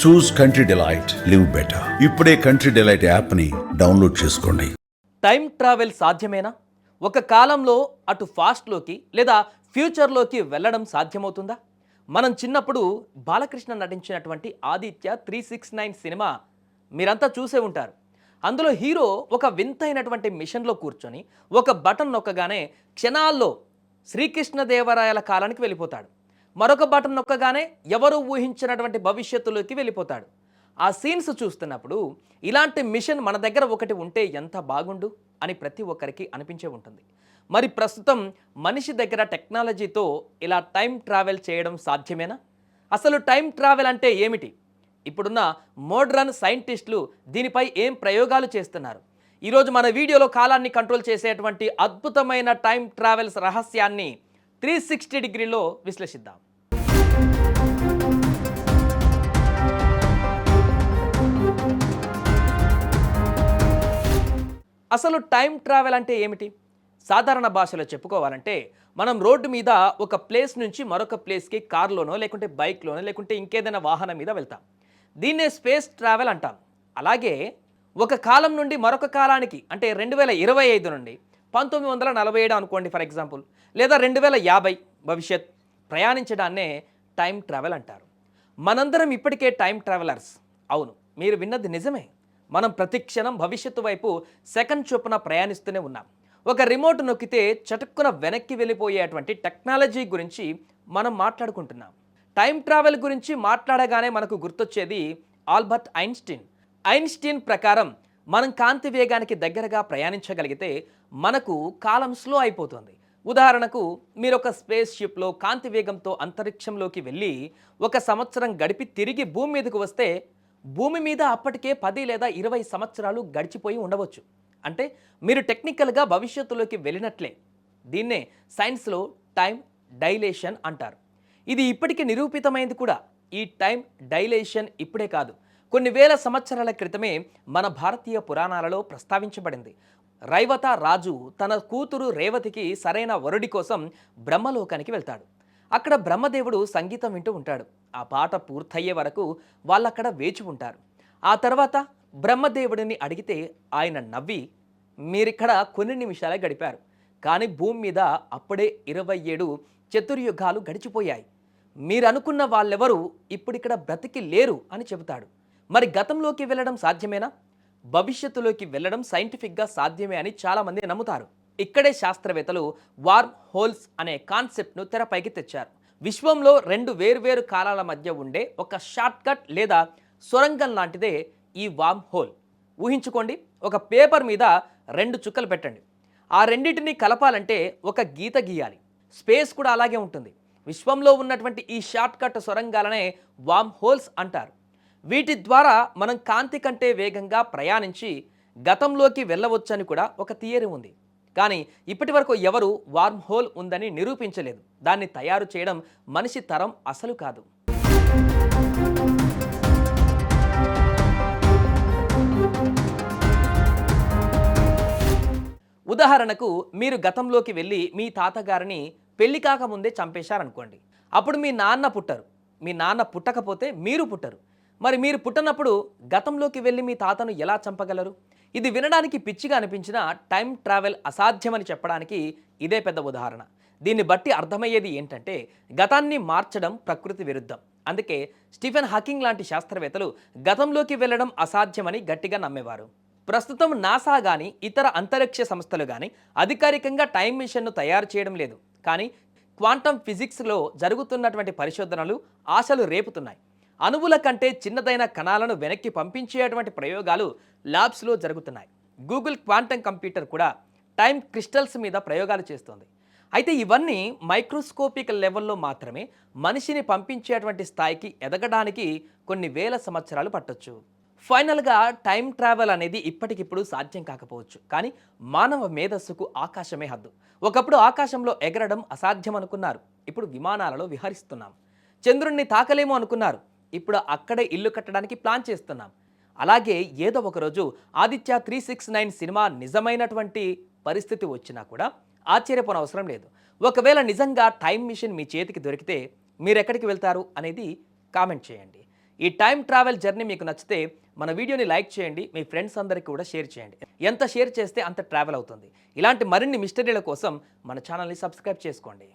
చూస్ country delight, live better. ఇప్పుడే country delight యాప్ని download చేసుకోండి. టైం ట్రావెల్ సాధ్యమేనా? ఒక కాలంలో అటు ఫాస్ట్లోకి లేదా ఫ్యూచర్లోకి వెళ్ళడం సాధ్యమవుతుందా? మనం చిన్నప్పుడు బాలకృష్ణ నటించినటువంటి ఆదిత్య 369 సినిమా మీరంతా చూసే ఉంటారు. అందులో హీరో ఒక వింతైనటువంటి మిషన్లో కూర్చొని ఒక బటన్ నొక్కగానే క్షణాల్లో శ్రీకృష్ణదేవరాయల కాలానికి వెళ్ళిపోతాడు. మరొక బటన్ నొక్కగానే ఎవరు ఊహించినటువంటి భవిష్యత్తులోకి వెళ్ళిపోతాడు. ఆ సీన్స్ చూస్తున్నప్పుడు ఇలాంటి మిషన్ మన దగ్గర ఒకటి ఉంటే ఎంత బాగుండు అని ప్రతి ఒక్కరికి అనిపించే ఉంటుంది. మరి ప్రస్తుతం మనిషి దగ్గర టెక్నాలజీతో ఇలా టైం ట్రావెల్ చేయడం సాధ్యమేనా? అసలు టైం ట్రావెల్ అంటే ఏమిటి? ఇప్పుడున్న మోడ్రన్ సైంటిస్టులు దీనిపై ఏం ప్రయోగాలు చేస్తున్నారు? ఈరోజు మన వీడియోలో కాలాన్ని కంట్రోల్ చేసేటువంటి అద్భుతమైన టైం ట్రావెల్స్ రహస్యాన్ని 360 డిగ్రీలో విశ్లేషిద్దాం. అసలు టైం ట్రావెల్ అంటే ఏమిటి? సాధారణ భాషలో చెప్పుకోవాలంటే మనం రోడ్డు మీద ఒక ప్లేస్ నుంచి మరొక ప్లేస్కి కార్లోనో లేకుంటే బైక్లోనో లేకుంటే ఇంకేదైనా వాహనం మీద వెళ్తాం. దీన్నే స్పేస్ ట్రావెల్ అంటాం. అలాగే ఒక కాలం నుండి మరొక కాలానికి అంటే 2025 నుండి 1947 అనుకోండి ఫర్ ఎగ్జాంపుల్, లేదా 2050 భవిష్యత్ ప్రయాణించడాన్నే టైం ట్రావెల్ అంటారు. మనందరం ఇప్పటికే టైం ట్రావెలర్స్. అవును, మీరు విన్నది నిజమే. మనం ప్రతి క్షణం భవిష్యత్తు వైపు సెకండ్ చొప్పున ప్రయాణిస్తూనే ఉన్నాం. ఒక రిమోట్ నొక్కితే చటుక్కున వెనక్కి వెళ్ళిపోయేటువంటి టెక్నాలజీ గురించి మనం మాట్లాడుకుంటున్నాం. టైం ట్రావెల్ గురించి మాట్లాడగానే మనకు గుర్తొచ్చేది ఆల్బర్ట్ ఐన్స్టీన్ ప్రకారం మనం కాంతి వేగానికి దగ్గరగా ప్రయాణించగలిగితే మనకు కాలం స్లో అయిపోతుంది. ఉదాహరణకు మీరు ఒక స్పేస్ షిప్లో కాంతి వేగంతో అంతరిక్షంలోకి వెళ్ళి 1 సంవత్సరం గడిపి తిరిగి భూమి మీదకు వస్తే భూమి మీద అప్పటికే 10 లేదా 20 సంవత్సరాలు గడిచిపోయి ఉండవచ్చు. అంటే మీరు టెక్నికల్గా భవిష్యత్తులోకి వెళ్ళినట్లే. దీన్నే సైన్స్లో టైం డైలేషన్ అంటారు. ఇది ఇప్పటికీ నిరూపితమైంది కూడా. ఈ టైం డైలేషన్ ఇప్పుడే కాదు, కొన్ని వేల సంవత్సరాల క్రితమే మన భారతీయ పురాణాలలో ప్రస్తావించబడింది. రైవత రాజు తన కూతురు రేవతికి సరైన వరుడి కోసం బ్రహ్మలోకానికి వెళ్తాడు. అక్కడ బ్రహ్మదేవుడు సంగీతం వింటూ ఉంటాడు. ఆ పాట పూర్తయ్యే వరకు వాళ్ళక్కడ వేచి ఉంటారు. ఆ తర్వాత బ్రహ్మదేవుడిని అడిగితే ఆయన నవ్వి, మీరిక్కడ కొన్ని నిమిషాలే గడిపారు, కానీ భూమి మీద అప్పుడే 27 చతుర్యుగాలు గడిచిపోయాయి. మీరు అనుకున్న వాళ్ళెవరూ ఇప్పుడిక్కడ బ్రతికి లేరు అని చెబుతాడు. మరి గతంలోకి వెళ్ళడం సాధ్యమేనా? భవిష్యత్తులోకి వెళ్ళడం సైంటిఫిక్గా సాధ్యమే అని చాలామంది నమ్ముతారు. ఇక్కడే శాస్త్రవేత్తలు వార్మ్ హోల్స్ అనే కాన్సెప్ట్ను తెరపైకి తెచ్చారు. విశ్వంలో 2 వేర్వేరు కాలాల మధ్య ఉండే ఒక షార్ట్కట్ లేదా సొరంగం లాంటిదే ఈ వార్మ్ హోల్. ఊహించుకోండి, ఒక పేపర్ మీద 2 చుక్కలు పెట్టండి. ఆ రెండింటిని కలపాలంటే ఒక గీత గీయాలి. స్పేస్ కూడా అలాగే ఉంటుంది. విశ్వంలో ఉన్నటువంటి ఈ షార్ట్కట్ సొరంగాలనే వార్మ్ హోల్స్ అంటారు. వీటి ద్వారా మనం కాంతి కంటే వేగంగా ప్రయాణించి గతంలోకి వెళ్ళవచ్చని కూడా ఒక థియరీ ఉంది. కానీ ఇప్పటి వరకు ఎవరు వార్మ్ హోల్ ఉందని నిరూపించలేదు. దాన్ని తయారు చేయడం మనిషి తరం అసలు కాదు. ఉదాహరణకు మీరు గతంలోకి వెళ్ళి మీ తాతగారిని పెళ్లి కాకముందే చంపేశారనుకోండి. అప్పుడు మీ నాన్న పుట్టరు. మీ నాన్న పుట్టకపోతే మీరు పుట్టరు. మరి మీరు పుట్టనప్పుడు గతంలోకి వెళ్ళి మీ తాతను ఎలా చంపగలరు? ఇది వినడానికి పిచ్చిగా అనిపించిన టైం ట్రావెల్ అసాధ్యమని చెప్పడానికి ఇదే పెద్ద ఉదాహరణ. దీన్ని బట్టి అర్థమయ్యేది ఏంటంటే గతాన్ని మార్చడం ప్రకృతి విరుద్ధం. అందుకే స్టీఫెన్ హాకింగ్ లాంటి శాస్త్రవేత్తలు గతంలోకి వెళ్ళడం అసాధ్యమని గట్టిగా నమ్మేవారు. ప్రస్తుతం నాసా కానీ ఇతర అంతరిక్ష సంస్థలు కానీ అధికారికంగా టైం మిషన్ను తయారు చేయడం లేదు. కానీ క్వాంటమ్ ఫిజిక్స్లో జరుగుతున్నటువంటి పరిశోధనలు ఆశలు రేపుతున్నాయి. అణువుల కంటే చిన్నదైన కణాలను వెనక్కి పంపించేటువంటి ప్రయోగాలు ల్యాబ్స్లో జరుగుతున్నాయి. గూగుల్ క్వాంటమ్ కంప్యూటర్ కూడా టైం క్రిస్టల్స్ మీద ప్రయోగాలు చేస్తోంది. అయితే ఇవన్నీ మైక్రోస్కోపిక్ లెవెల్లో మాత్రమే. మనిషిని పంపించేటువంటి స్థాయికి ఎదగడానికి కొన్ని వేల సంవత్సరాలు పట్టొచ్చు. ఫైనల్గా టైం ట్రావెల్ అనేది ఇప్పటికిప్పుడు సాధ్యం కాకపోవచ్చు, కానీ మానవ మేధస్సుకు ఆకాశమే హద్దు. ఒకప్పుడు ఆకాశంలో ఎగరడం అసాధ్యం అనుకున్నారు, ఇప్పుడు విమానాలలో విహరిస్తున్నాం. చంద్రుణ్ణి తాకలేమో అనుకున్నారు, ఇప్పుడు అక్కడే ఇల్లు కట్టడానికి ప్లాన్ చేస్తున్నాం. అలాగే ఏదో ఒకరోజు ఆదిత్య 369 సినిమా నిజమైనటువంటి పరిస్థితి వచ్చినా కూడా ఆశ్చర్యపోనవసరం లేదు. ఒకవేళ నిజంగా టైం మిషన్ మీ చేతికి దొరికితే మీరు ఎక్కడికి వెళ్తారు అనేది కామెంట్ చేయండి. ఈ టైం ట్రావెల్ జర్నీ మీకు నచ్చితే మన వీడియోని లైక్ చేయండి, మీ ఫ్రెండ్స్ అందరికీ కూడా షేర్ చేయండి. ఎంత షేర్ చేస్తే అంత ట్రావెల్ అవుతుంది. ఇలాంటి మరిన్ని మిస్టరీల కోసం మన ఛానల్ని సబ్స్క్రైబ్ చేసుకోండి.